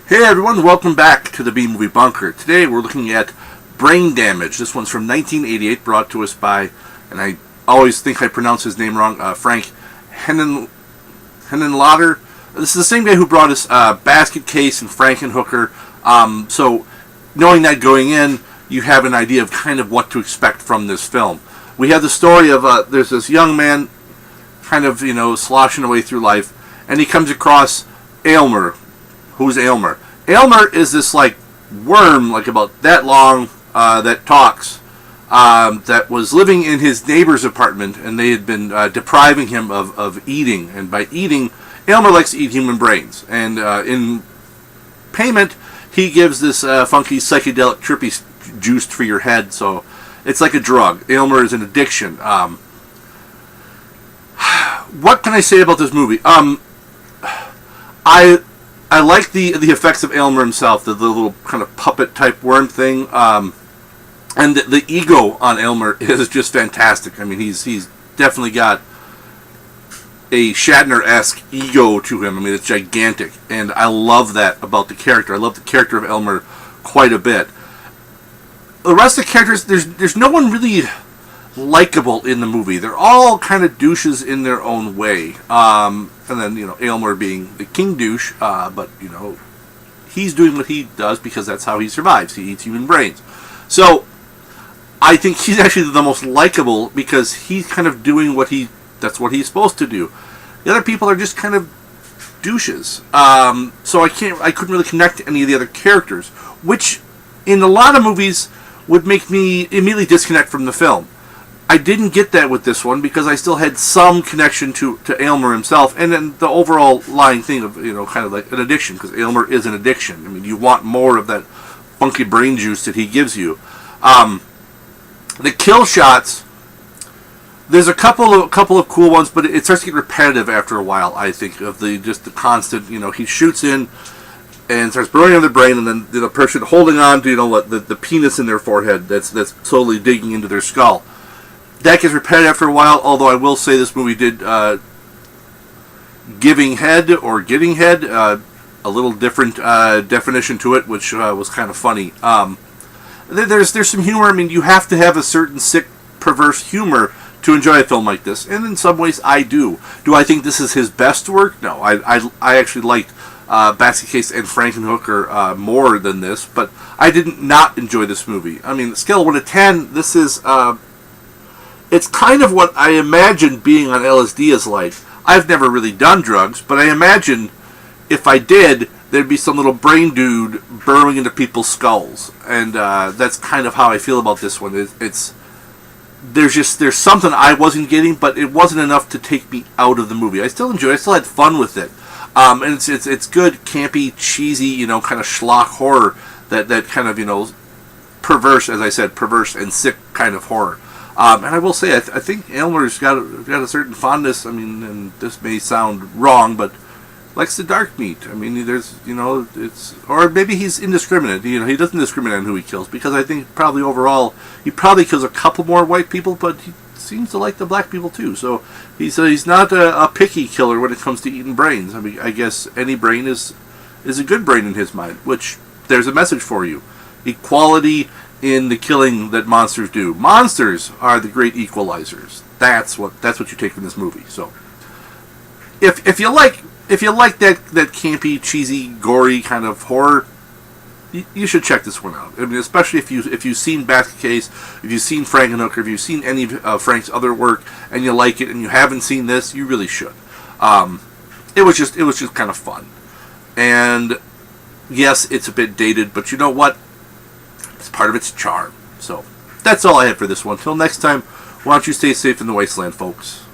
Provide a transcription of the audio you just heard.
Hey everyone, welcome back to the B-Movie Bunker. Today we're looking at Brain Damage. This one's from 1988, brought to us by, and I always think I pronounce his name wrong, Frank Henenlotter. This is the same guy who brought us Basket Case and Frankenhooker. So knowing that going in, you have an idea of kind of what to expect from this film. We have the story of, there's this young man kind of, sloshing away through life, and he comes across Aylmer. Who's Aylmer? Aylmer is this, worm, about that long, that talks, that was living in his neighbor's apartment, and they had been depriving him of eating. And by eating, Aylmer likes to eat human brains. And in payment, he gives this funky, psychedelic, trippy juice for your head, so it's like a drug. Aylmer is an addiction. What can I say about this movie? I like the effects of Aylmer himself, the little kind of puppet type worm thing, and the ego on Aylmer is just fantastic. I mean, he's definitely got a Shatner-esque ego to him. I mean, it's gigantic, and I love that about the character. I love the character of Aylmer quite a bit. The rest of the characters, there's no one really likable in the movie. They're all kind of douches in their own way. And then, Aylmer being the king douche, but, he's doing what he does because that's how he survives. He eats human brains. So, I think he's actually the most likable because he's kind of doing that's what he's supposed to do. The other people are just kind of douches. So I couldn't really connect to any of the other characters, which, in a lot of movies, would make me immediately disconnect from the film. I didn't get that with this one because I still had some connection to Aylmer himself, and then the overall lying thing of, kind of like an addiction, because Aylmer is an addiction. I mean, you want more of that funky brain juice that he gives you. The kill shots, there's a couple of cool ones, but it starts to get repetitive after a while, I think, of the constant, he shoots in and starts burning on their brain, and then the person holding on to, the penis in their forehead that's slowly digging into their skull. That gets repetitive after a while, although I will say this movie did giving head or getting head, a little different definition to it, which was kind of funny. There's some humor. I mean, you have to have a certain sick, perverse humor to enjoy a film like this, and in some ways I do. Do I think this is his best work? No, I actually liked Basket Case and Frankenhooker more than this, but I did not enjoy this movie. I mean, scale of 1 to 10, this is... it's kind of what I imagine being on LSD is like. I've never really done drugs, but I imagine if I did, there'd be some little brain dude burrowing into people's skulls. And that's kind of how I feel about this one. There's something I wasn't getting, but it wasn't enough to take me out of the movie. I still enjoyed it. I still had fun with it. And it's good, campy, cheesy, kind of schlock horror that kind of, perverse, as I said, perverse and sick kind of horror. And I will say, I think Aylmer's got a certain fondness. I mean, and this may sound wrong, but likes the dark meat. I mean, there's, or maybe he's indiscriminate. He doesn't discriminate on who he kills, because I think probably overall he probably kills a couple more white people, but he seems to like the black people too. So he's not a picky killer when it comes to eating brains. I mean, I guess any brain is a good brain in his mind. Which there's a message for you: equality in the killing that monsters do. Monsters are the great equalizers. That's what you take from this movie. So if you like that campy, cheesy, gory kind of horror, you should check this one out. I mean, especially if you've seen Basket Case, if you've seen Frankenhooker, if you've seen any of Frank's other work and you like it, and you haven't seen this, you really should. It was just kind of fun. And yes, it's a bit dated, but you know what? It's part of its charm. So, that's all I had for this one. Till next time, why don't you stay safe in the wasteland, folks.